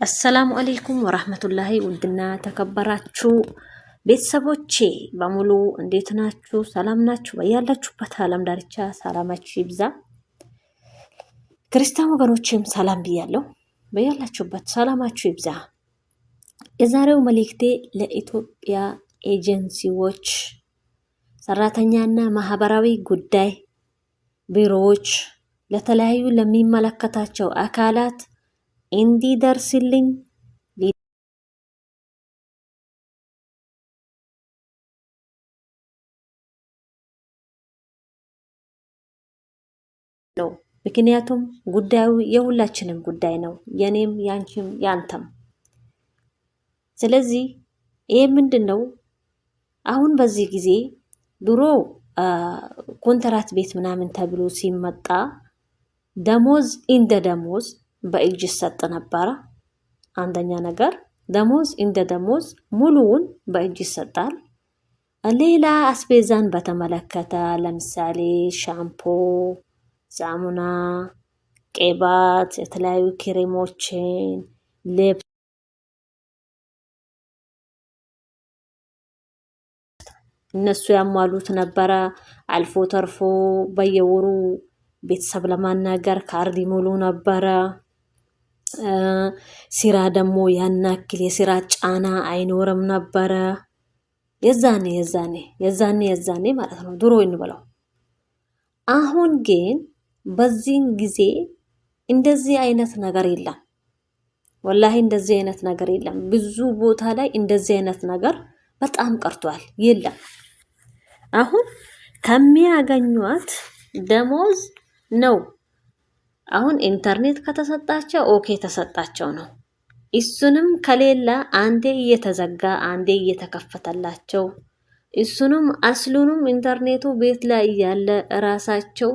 አሰላሙ አለይኩም ወራህመቱላሂ ውድና ተከበራችሁ ቤተሰቦቼ በሙሉ እንዴት ናችሁ? ሰላም ናችሁ? በያላችሁበት ዓለም ዳርቻ ሰላማችሁ ይብዛ። ክርስቲያን ወገኖችም ሰላም ብያለሁ። በያላችሁበት ሰላማችሁ ይብዛ። የዛሬው መልእክቴ ለኢትዮጵያ ኤጀንሲዎች፣ ሰራተኛና ማህበራዊ ጉዳይ ቢሮዎች፣ ለተለያዩ ለሚመለከታቸው አካላት እንዲደርስልኝ ነው። ምክንያቱም ጉዳዩ የሁላችንም ጉዳይ ነው፣ የኔም ያንቺም ያንተም። ስለዚህ ይሄ ምንድነው? አሁን በዚህ ጊዜ ድሮ ኮንትራት ቤት ምናምን ተብሎ ሲመጣ ደሞዝ እንደ ደሞዝ በእጅ ይሰጥ ነበረ። አንደኛ ነገር ደሞዝ እንደ ደሞዝ ሙሉውን በእጅ ይሰጣል። ሌላ አስቤዛን በተመለከተ ለምሳሌ ሻምፖ፣ ሳሙና፣ ቅባት፣ የተለያዩ ክሬሞችን፣ ልብስ እነሱ ያሟሉት ነበረ። አልፎ ተርፎ በየወሩ ቤተሰብ ለማናገር ካርድ ይሞሉ ነበረ። ስራ ደግሞ ያናክል የስራ ጫና አይኖርም ነበረ። የዛኔ ማለት ነው ድሮ እንበለው። አሁን ግን በዚህን ጊዜ እንደዚህ አይነት ነገር የለም። ወላሂ እንደዚህ አይነት ነገር የለም። ብዙ ቦታ ላይ እንደዚህ አይነት ነገር በጣም ቀርቷል፣ የለም። አሁን ከሚያገኙት ደሞዝ ነው። አሁን ኢንተርኔት ከተሰጣቸው ኦኬ ተሰጣቸው ነው። እሱንም ከሌላ አንዴ እየተዘጋ አንዴ እየተከፈተላቸው፣ እሱንም አስሉንም ኢንተርኔቱ ቤት ላይ ያለ ራሳቸው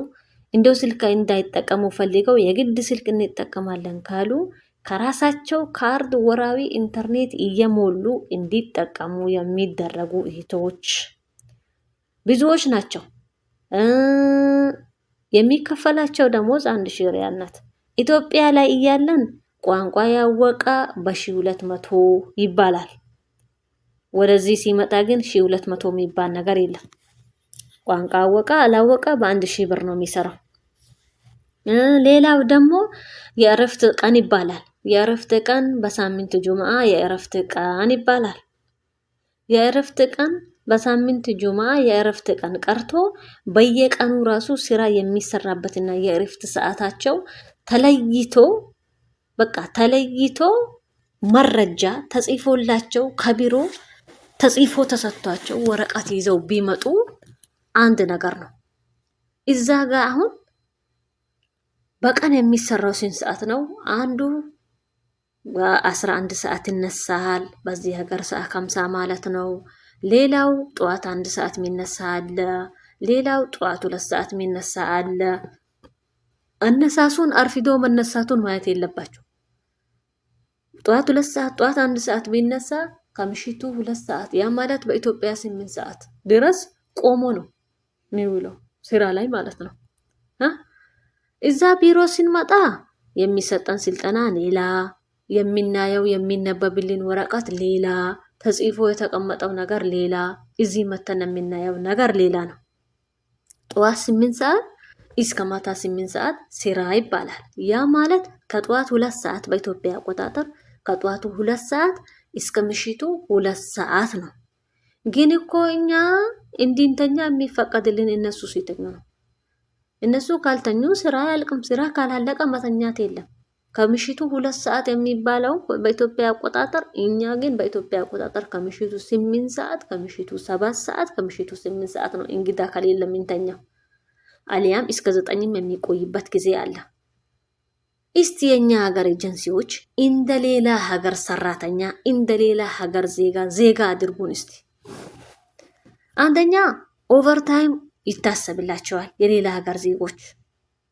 እንደው ስልክ እንዳይጠቀሙ ፈልገው የግድ ስልክ እንጠቀማለን ካሉ ከራሳቸው ካርድ ወራዊ ኢንተርኔት እየሞሉ እንዲጠቀሙ የሚደረጉ እህቶች ብዙዎች ናቸው። የሚከፈላቸው ደሞዝ 1000 ሪያል ናት። ኢትዮጵያ ላይ እያለን ቋንቋ ያወቀ በ1200 ይባላል። ወደዚህ ሲመጣ ግን 1200 የሚባል ነገር የለም። ቋንቋ አወቀ አላወቀ በ1000 ብር ነው የሚሰራው። ሌላው ደግሞ የእረፍት ቀን ይባላል። የእረፍት ቀን በሳምንት ጁምዓ የእረፍት ቀን ይባላል። የእረፍት ቀን በሳምንት ጁምዓ የእረፍት ቀን ቀርቶ በየቀኑ ራሱ ስራ የሚሰራበትና የእረፍት ሰዓታቸው ተለይቶ መረጃ ተጽፎላቸው ከቢሮ ተጽፎ ተሰጥቷቸው ወረቀት ይዘው ቢመጡ አንድ ነገር ነው። እዛ ጋር አሁን በቀን የሚሰራው ስንት ሰዓት ነው? አንዱ በ11 ሰዓት ይነሳል። በዚህ ሀገር ሰዓት 50 ማለት ነው። ሌላው ጠዋት 1 ሰዓት የሚነሳ አለ። ሌላው ጠዋት 2 ሰዓት የሚነሳ አለ። አነሳሱን አርፊዶ መነሳቱን ማየት የለባቸው። ጠዋት 2 ሰዓት ጠዋት 1 ሰዓት ቢነሳ ከምሽቱ 2 ሰዓት ያ ማለት በኢትዮጵያ 8 ሰዓት ድረስ ቆሞ ነው የሚውለው ስራ ላይ ማለት ነው። እዛ ቢሮ ስንመጣ የሚሰጠን ስልጠና ሌላ፣ የሚናየው የሚነበብልን ወረቀት ሌላ፣ ተጽፎ የተቀመጠው ነገር ሌላ፣ እዚህ መተን የምናየው ነገር ሌላ ነው። ጠዋት 8 ሰዓት እስከ ማታ 8 ሰዓት ስራ ይባላል። ያ ማለት ከጠዋት 2 ሰዓት በኢትዮጵያ አቆጣጠር ከጠዋቱ 2 ሰዓት እስከ ምሽቱ 2 ሰዓት ነው። ግን እኮ እኛ እንድንተኛ የሚፈቀድልን እነሱ ሲተኙ ነው። እነሱ ካልተኙ ስራ ያልቅም። ስራ ካላለቀ መተኛት የለም። ከምሽቱ 2 ሰዓት የሚባለው በኢትዮጵያ አቆጣጠር፣ እኛ ግን በኢትዮጵያ አቆጣጠር ከምሽቱ 8 ሰዓት፣ ከምሽቱ 7 ሰዓት፣ ከምሽቱ 8 ሰዓት ነው እንግዳ ከሌለ የምንተኛው። አሊያም እስከ 9ም የሚቆይበት ጊዜ አለ። እስቲ የኛ ሀገር ኤጀንሲዎች እንደሌላ ሀገር ሰራተኛ እንደሌላ ሀገር ዜጋ አድርጉን እስቲ። አንደኛ ኦቨርታይም ይታሰብላቸዋል። የሌላ ሀገር ዜጎች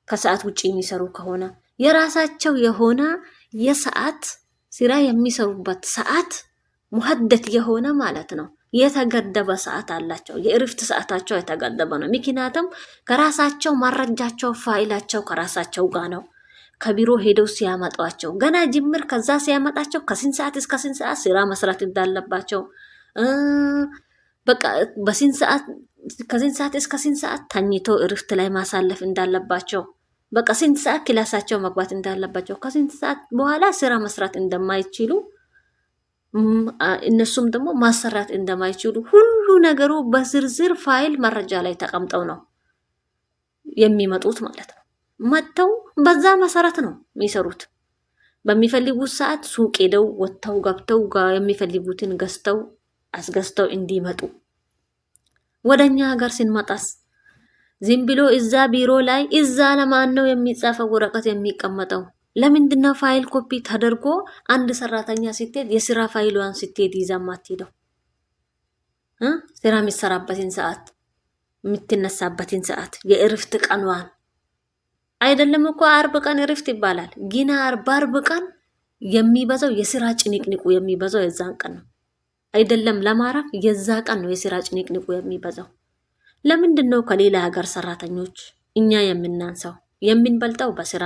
ከሰዓት ውጪ የሚሰሩ ከሆነ የራሳቸው የሆነ የሰዓት ስራ የሚሰሩበት ሰዓት ሙሐደት የሆነ ማለት ነው። የተገደበ ሰዓት አላቸው። የእረፍት ሰዓታቸው የተገደበ ነው። ምክንያቱም ከራሳቸው መረጃቸው ፋይላቸው ከራሳቸው ጋር ነው። ከቢሮ ሄደው ሲያመጧቸው ገና ጅምር ከዛ ሲያመጣቸው ከስንት ሰዓት እስከ ስንት ሰዓት ስራ መስራት እንዳለባቸው በቃ በስንት ሰዓት ከስንት ሰዓት እስከ ስንት ሰዓት ተኝተው እረፍት ላይ ማሳለፍ እንዳለባቸው በቃ ስንት ሰዓት ክላሳቸው መግባት እንዳለባቸው ከስንት ሰዓት በኋላ ስራ መስራት እንደማይችሉ እነሱም ደግሞ ማሰራት እንደማይችሉ ሁሉ ነገሩ በዝርዝር ፋይል መረጃ ላይ ተቀምጠው ነው የሚመጡት ማለት ነው። መጥተው በዛ መሰረት ነው የሚሰሩት። በሚፈልጉት ሰዓት ሱቅ ሄደው ወጥተው ገብተው የሚፈልጉትን ገዝተው አስገዝተው እንዲመጡ። ወደኛ ሀገር ስንመጣስ ዝም ብሎ እዛ ቢሮ ላይ እዛ ለማን ነው የሚጻፈው ወረቀት የሚቀመጠው? ለምንድነው ፋይል ኮፒ ተደርጎ አንድ ሰራተኛ ስትሄድ የስራ ፋይሏን ስትሄድ ይዛ ማትሄደው? ስራ የሚሰራበትን ሰዓት የምትነሳበትን ሰዓት የእረፍት ቀኗን አይደለም እኮ 40 ቀን እረፍት ይባላል። ግን 40 ቀን የሚበዛው የስራ ጭንቅንቁ የሚበዛው የዛን ቀን ነው። አይደለም ለማረፍ የዛ ቀን ነው የስራ ጭንቅንቁ የሚበዛው። ለምንድነው ከሌላ ሀገር ሰራተኞች እኛ የምናንሰው? የምንበልጠው በስራ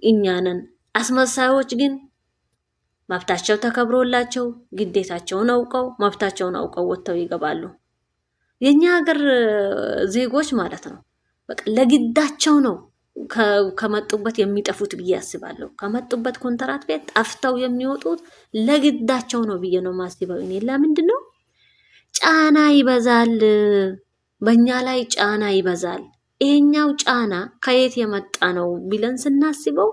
እኛ ነን። አስመሳዮች ግን መብታቸው ተከብሮላቸው ግዴታቸውን አውቀው መብታቸውን አውቀው ወጥተው ይገባሉ። የኛ ሀገር ዜጎች ማለት ነው በቃ ለግዳቸው ነው ከመጡበት የሚጠፉት ብዬ አስባለሁ። ከመጡበት ኮንትራት ቤት ጠፍተው የሚወጡት ለግዳቸው ነው ብዬ ነው ማስበው። እኔ ለምንድን ነው ጫና ይበዛል፣ በእኛ ላይ ጫና ይበዛል። ይሄኛው ጫና ከየት የመጣ ነው ብለን ስናስበው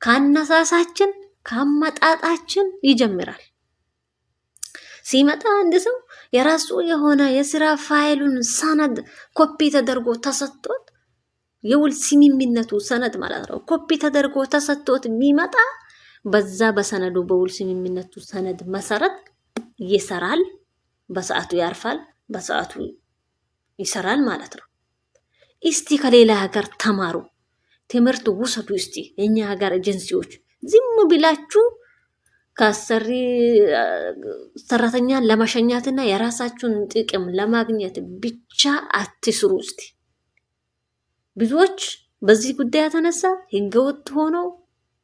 ከአነሳሳችን ከአመጣጣችን ይጀምራል። ሲመጣ አንድ ሰው የራሱ የሆነ የስራ ፋይሉን ሰነድ ኮፒ ተደርጎ ተሰጥቶት የውል ስምምነቱ ሰነድ ማለት ነው ኮፒ ተደርጎ ተሰጥቶት ቢመጣ በዛ በሰነዱ በውል ስምምነቱ ሰነድ መሰረት ይሰራል፣ በሰዓቱ ያርፋል፣ በሰዓቱ ይሰራል ማለት ነው። እስቲ ከሌላ ሀገር ተማሩ፣ ትምህርት ውሰዱ። እስቲ የኛ ሀገር ኤጀንሲዎች ዝም ብላችሁ ከአሰሪ ሰራተኛን ለመሸኛትና የራሳችሁን ጥቅም ለማግኘት ብቻ አትስሩ። እስቲ ብዙዎች በዚህ ጉዳይ የተነሳ ህገወጥ ሆነው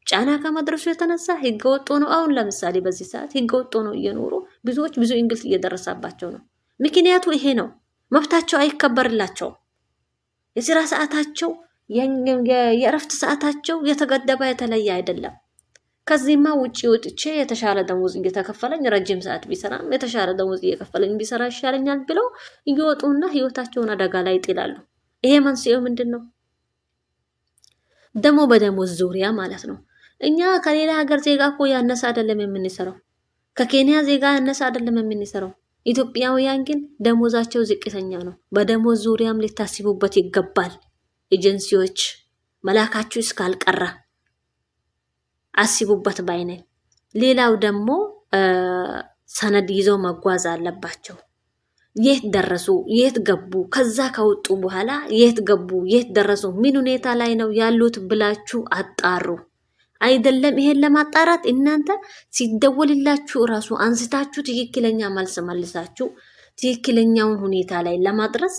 ጫና ከመድረሱ የተነሳ ህገወጥ ሆነው አሁን ለምሳሌ በዚህ ሰዓት ህገወጥ ሆነው እየኖሩ ብዙዎች ብዙ እንግልት እየደረሰባቸው ነው። ምክንያቱ ይሄ ነው። መብታቸው አይከበርላቸውም። የስራ ሰዓታቸው የእረፍት ሰዓታቸው የተገደበ የተለየ አይደለም። ከዚህማ ውጪ ወጥቼ የተሻለ ደሞዝ እየተከፈለኝ ረጅም ሰዓት ቢሰራም የተሻለ ደሞዝ እየከፈለኝ ቢሰራ ይሻለኛል ብለው እየወጡና ህይወታቸውን አደጋ ላይ ይጥላሉ። ይሄ መንስኤው ምንድን ነው? ደግሞ በደሞዝ ዙሪያ ማለት ነው። እኛ ከሌላ ሀገር ዜጋ እኮ ያነሰ አይደለም የምንሰራው። ከኬንያ ዜጋ ያነሰ አይደለም የምንሰራው። ኢትዮጵያውያን ግን ደሞዛቸው ዝቅተኛ ነው። በደሞዝ ዙሪያም ሊታስቡበት ይገባል። ኤጀንሲዎች መላካችሁ እስካልቀረ አስቡበት ባይነኝ። ሌላው ደግሞ ሰነድ ይዘው መጓዝ አለባቸው። የት ደረሱ፣ የት ገቡ፣ ከዛ ከወጡ በኋላ የት ገቡ፣ የት ደረሱ፣ ምን ሁኔታ ላይ ነው ያሉት ብላችሁ አጣሩ። አይደለም ይሄን ለማጣራት እናንተ ሲደወልላችሁ እራሱ አንስታችሁ ትክክለኛ መልስ መልሳችሁ ትክክለኛውን ሁኔታ ላይ ለማድረስ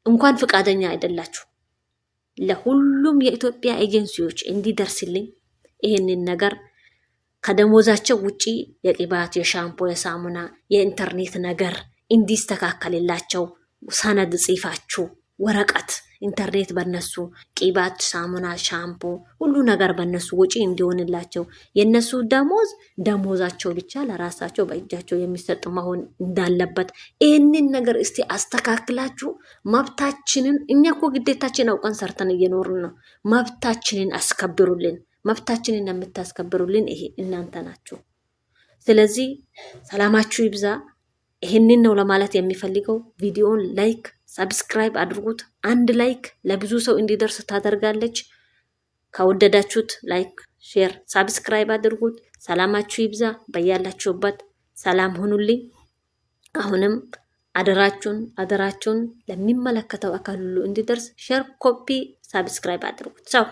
እንኳን ፍቃደኛ አይደላችሁ። ለሁሉም የኢትዮጵያ ኤጀንሲዎች እንዲደርስልኝ ይሄንን ነገር ከደሞዛቸው ውጪ የቅባት፣ የሻምፖ፣ የሳሙና፣ የኢንተርኔት ነገር እንዲስተካከልላቸው ሰነድ ጽፋችሁ ወረቀት ኢንተርኔት በነሱ ቅባት፣ ሳሙና፣ ሻምፖ ሁሉ ነገር በነሱ ወጪ እንዲሆንላቸው የነሱ ደሞዛቸው ብቻ ለራሳቸው በእጃቸው የሚሰጥ መሆን እንዳለበት ይህንን ነገር እስቲ አስተካክላችሁ መብታችንን እኛ እኮ ግዴታችን አውቀን ሰርተን እየኖርን ነው። መብታችንን አስከብሩልን። መብታችንን የምታስከብሩልን ይሄ እናንተ ናችሁ። ስለዚህ ሰላማችሁ ይብዛ። ይህንን ነው ለማለት የሚፈልገው። ቪዲዮን ላይክ ሰብስክራይብ አድርጉት። አንድ ላይክ ለብዙ ሰው እንዲደርስ ታደርጋለች። ከወደዳችሁት ላይክ፣ ሼር፣ ሰብስክራይብ አድርጉት። ሰላማችሁ ይብዛ። በያላችሁበት ሰላም ሁኑልኝ። አሁንም አደራችሁን ለሚመለከተው አካል ሁሉ እንዲደርስ ሼር፣ ኮፒ፣ ሰብስክራይብ አድርጉት። ሰው